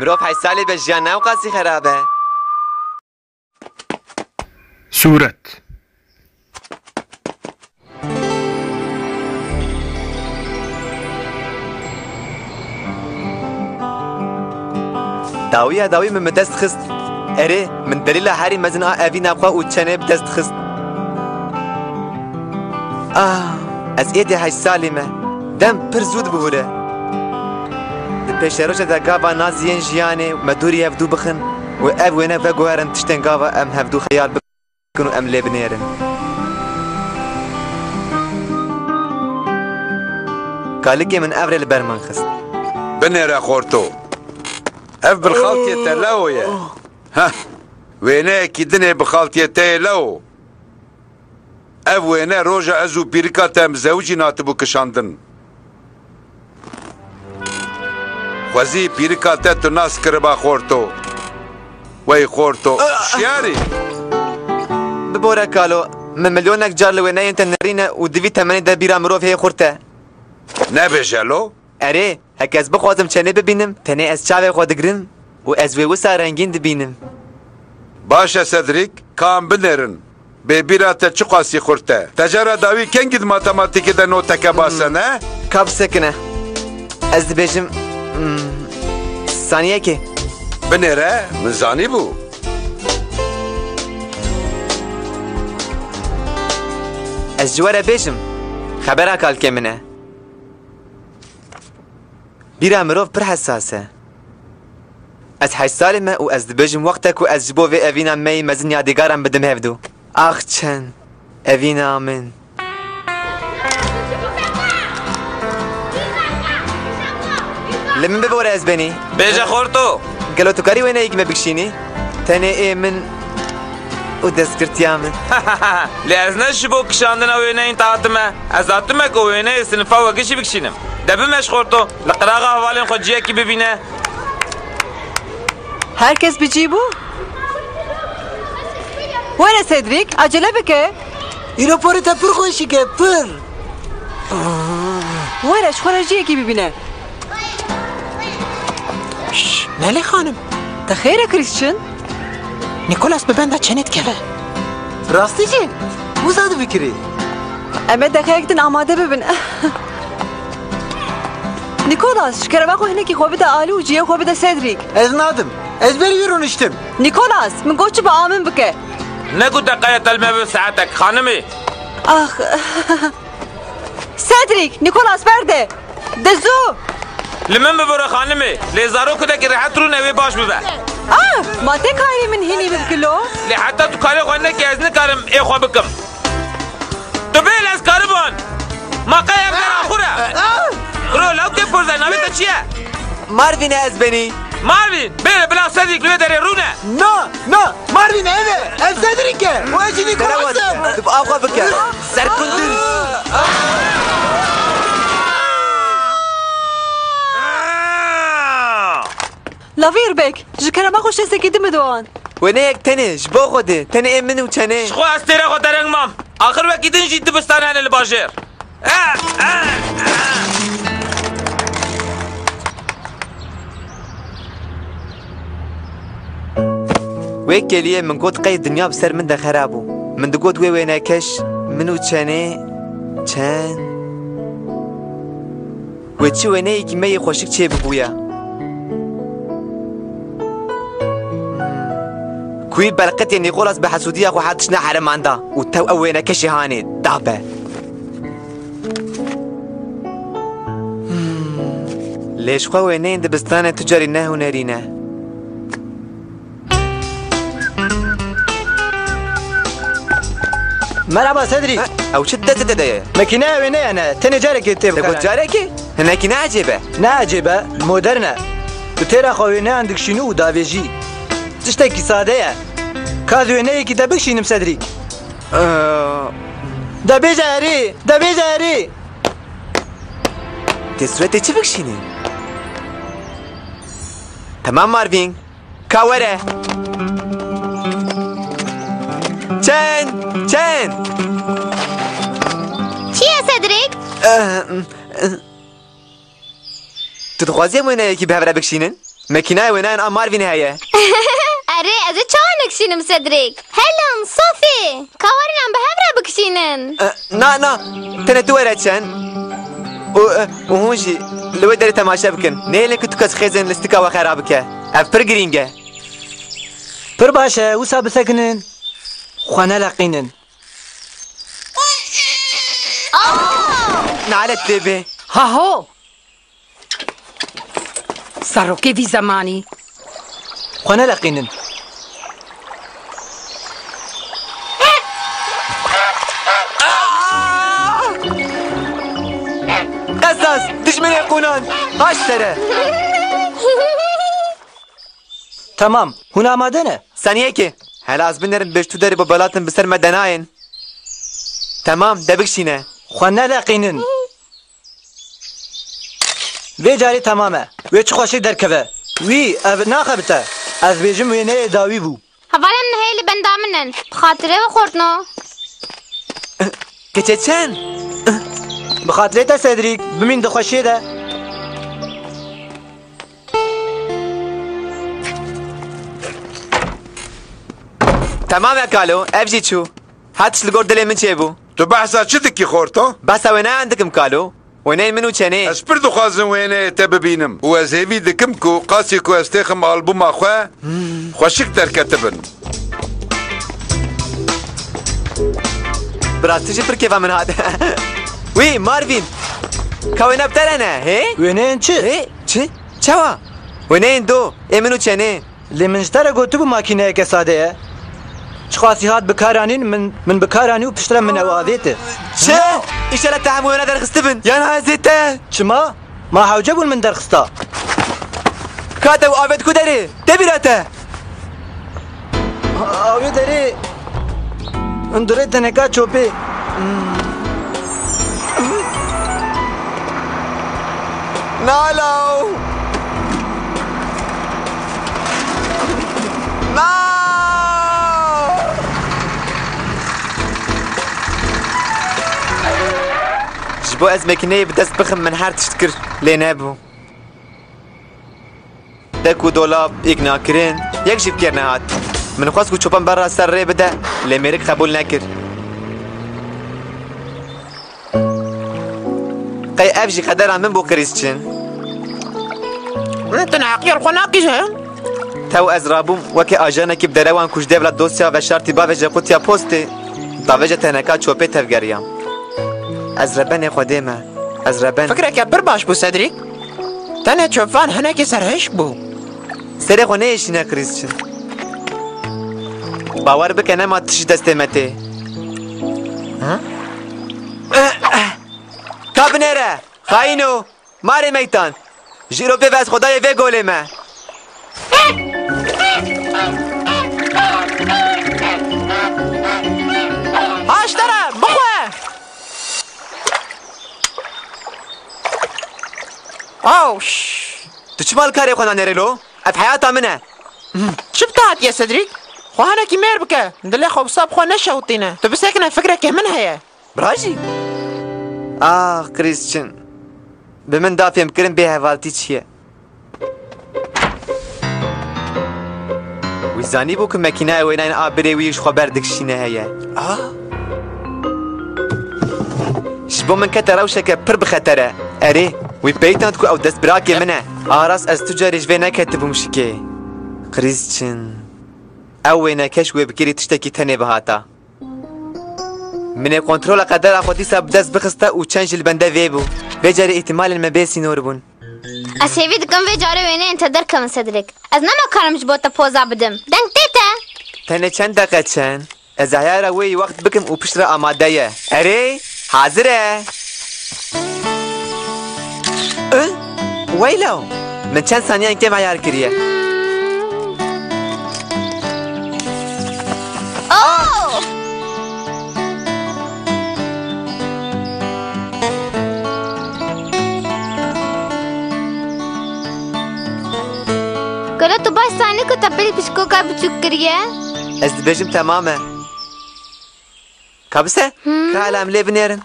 مروف حی سالی به جیان نو قاسی خرابه. صورت داوی من دست خست. اره من دلیل هری مزن اوی نبخوا و چنه بدست خست. از ایدی حی سالی ما دم پر زود بهوره. پیش روش دا گاوا نازین جیانه مدوری هفدو بخن و اوینه و گوهرن تشتن گاوا ام هفدو خیال بکن و ام لبنیرن. قالکی من افرل برمان خست. بنيرا خورتو اف بالخلطية تلوية ها وينا كيدني بخلطية تلو اف وينا روجا ازو بيركا تام زوجي ناتبو كشاندن خوزي بيركا تاتو ناس كربا خورتو وي خورتو شياري ببورا كالو من مليونك جار لوينا ينتنرينا ودفي تماني دا بيرا مروف هي خورتا نبي جالو اره هک از بخوازم چنه ببینم تنه از چاوه خود گرم و از ویوسا رنگین دبینم باشا سدريك كام بنرن ببيراتا چقاسي خورتا تجارة داوي كنجد ماتماتيكي دا نوتكا باسنا کاب سکنه از دبیجم ثانیه که بنيرا من زاني بو از جواره بیجم خبره کال که منه بیرا مروف پر حساسه از حی سالمه و از دبیجم وقتک و از جبو و اوینا می مزن یادگارم بدم هفدو آخ چن اوینا من لمن ببوره از بینی بیجا خورتو گلو تو کاری وینه ایک مبکشینی تنه ای من و دست کرتیا من لیاز نشبو کشاندن اوینه این تاعتمه از آتمه که اوینه سنفا وگشی بکشینم دبیمش خورتو لقراغا حوالین خود جیه کی ببینه herkes بجيبه وين سيدريك عجلة بك ایرو پاره تا پر خوشی که پر وينش خرجيه كي ببينه ناله خانم تخير كريستيان نیکولاس ببنده چنت که راستی چی؟ مزاده بکری اما دقيقتن آماده ببن نيكولاس شكرا باقو هناكي خواه بدا آلو وجيه خواه بدا سيدريك از نادم از بری بیرون اشتم نيكولاس من قوش با آمن بك نگو دقیه تلمه بساعتك خانمي آخ سيدريك نيكولاس برده دزو لمن ببره خانمي ليزارو كده كي راحت رو نوي باش ببه ما تكاري من هني بكلو لي حتى تو كاري خواه نكي از نكارم اي خواه بكم تو بيل از كاربون ما قايم در آخوره رو لو كيف فرزا نوي تا چيه ماروین از بینی ماروین بيل بلا صديق لوي داري رونه نه ماروین ایوه از سدریکه و اجی نیکولاسم تبقى آقا بکر سر کندن لافير بك جكرا ما خوش تسكي دم دوان وینه یک تنه جبا خوده تنه ای منو چنه شخو از تیره خود درنگ مام آخر وکی دنجی دبستانه هنه لباشر ويك كليه من قد قيد الدنيا بسر من ده خرابو من دقود وينه كش منو چنه چن وچي وينه يكي مي خوشك چه ببويا كوي برقت يعني خلاص بحسودية خو حدشنا حرم عندا وتو اوينه كشي هاني دابه ليش خو وينه دبستانه تجاري نه ونرينه مرحبا سدريك او شدت ددايه ماكينه وينه انا تاني جارك تبقى تقول جارك هناك نعجبه نعجبه مودرنه بتيرا خوينه عندك شنو دافيجي تشتكي ساديه كاد وينه كي دبك شنو سدريك دبي جاري تسويتي تشفك شنو تمام مارفين كاوره چن چیه سدریک؟ تو دخوازی همونه یکی به هفره بکشینن؟ مكينة وينان أمار في نهاية اره از چاوانک شینم سدریک هلن صوفی کاورنم به هفره بکشینن نا تنا تويرتشن وهونجي لو داري تماشا بكن نيلك تكس خيزن لستكا وخرابك افر جرينجا پر باشه وسا بسکنن خانه لقینن نعلت بيبي ها هو سروكي في زماني خانه لقینن قصص دشمن يقولون هاش ترى تمام هنا آماده نه ثانية كي هلا از بنرن بشتو داري ببلاتن بسر مدناين تمام دبكشينه خانه لقینن وی جاری تمامه وی چه خوشی درکوه وی او ناخبته از بیجم وینه داوی بو هفالم نهیلی بندامنن بخاطره و خورتنو كتشان بخاطره تا سدریک بمین دخوشی ده تمام يا كالو افجي شو هاتش الجورد اللي من شيبو تو بحثا چه دکی خورتو؟ بس وين عندكم كالو وين منو چنه از پر دخوازم وینه تا ببینم و از هیوی دکم کو قاسی کو استخم آلبوم آخواه خوشک در کتبن براستيجي بركيفا من هذا وي مارفين كوينه بترنا هي وینه چه؟ هي چه چوا وين دو منو چنه لی منجتره گوتو بو ماکینه که ساده چه خاصی هات بکارانین من بکارانی و پشترم من اوادیته چه ایشالا تحموینا در خستبن یا نازیته چما؟ ما حوجه بول من درخستا كاتب آبد كو داري تبيراته آوی داری اندره تنکا چوپی نالو لا جبو از مكينه بدست بخم من هر تشتكر لينابو دكو دولاب اقنا كرين يكشف كيرنا هات من خواست چوبان برا سر ری بده لمریک قبول نکر قی افجی قدر من بو کریسچن انت عقير خناقشه تو از رابوم وکی آجانه که بدروان کش دیولا دوسیا و شرطی باوجه قوتیا پوستی داوجه تنکا چوپی تفگریم از ربن خودمه از ربن فكرك يا برباش بو سدريك تانا تشوفان هناك سرهش بو سری خونه ایشینا کریسچن باور بکنه ما تش دستمته کابنره خاینو ماری میتان جیرو به از خدای وی گوله ما هاشترا بخواه اوش تو چمال کاری خونه نرلو اف حیاتا منه شبتات يا سدريك خو هناك مير بك دلي خو بصاب خو نشوطينا تو بساكن فكرك من هي براجي كريستيان بمن دافع مكرم بها فالتي چیه وزانی بو که مکینه وینین آبری ویش خبر دکشینه هیا شبو من کتا روشه که پر بخطره اره وی بیتاند کو او دست براکی منه راس از تجاری جوی نکتبو مشکه كريستيان او نكش وبكري تشتكي تاني بهاتا من كنترول قدر اخوتي سب دست بخستا و چنج البنده ويبو بجري احتمال المبيسي نوربون اسيفي دكم في جاره وينه انت دركم صدرك از نما كارمش بوتا پوزا بدم دنگ تيتا تاني چند دقيقه چن از عيارة وي وقت بكم و پشتر آماده اري حاضره ويلو من چند ثانيه انكم عيار كريه قلت تو باش ثاني كنت تبلي بشكو كا بتشكريه از دبجم تماما كابسه كلام لي بنيرن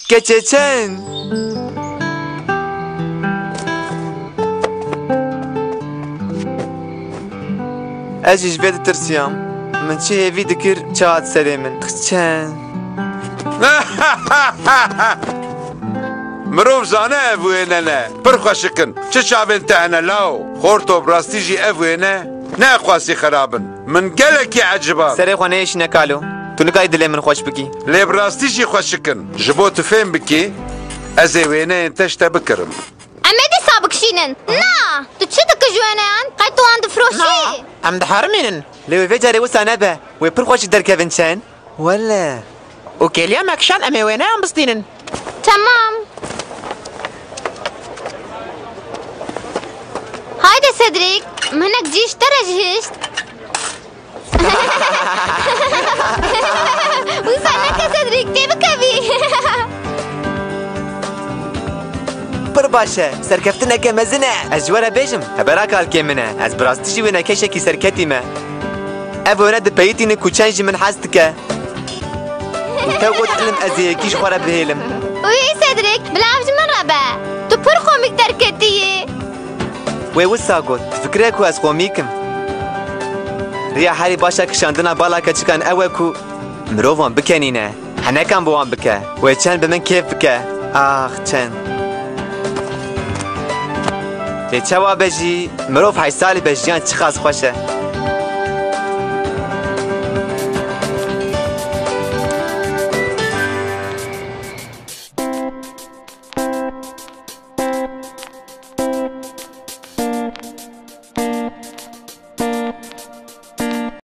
keçeçen. Ez ji vê ditirsiyam. Min çi hêvî dikir çahat serê min. Kçen. مرۆڤ زانە ئەv وێنە ne pir xweşikin çi çavên te hene law xor tobrastî jî ev wêne neaxwasî xerabin min gelekî eciba Serê xwe neyêşîne kalo. Tu nikayî dilê min xweş bikî. lê bi rastî jî xweşikin ji bo tu fêm bikî ez ê wêneyên te ji te bikirim Em ê dîsa bikişînin. Na! Tu çi dikij wêneyan? Qey tu wan difroşî? Em dihermînin. Lê wê vê carê wisa nebe. Wê pir xweş derkevin çen. Wele. û kêliya me kişan em ê wêneyan bistînin. Tamam. Haydi Cedric, minik cîş te re ji hişt. Wisa neke Cedric, tê bikevî. Pir baş e. Serkeftineke mezin e. Ez ji we re bêjim. Hebera kalkê min e. Ez bi rastî jî wêne keşekî serketî me. Ev wêne dipeyîtîne ku çen jî min hez dike. û te got dilim ez ê yekî ji xwe re bihêlim. Wî Cedric, bilav ji min re be. Tu pir komîk derketiyî. Wê wisa got. Fikre ku ez komîkim. Riya herî başa kişandina bala keçikan ew e ku mirovan bikenîne. Henekan bi wan bike. Wê çen bi min kêf bike. Ax çen. Lê çawa be jî mirov heysalî be jiyan çi qas xweş e.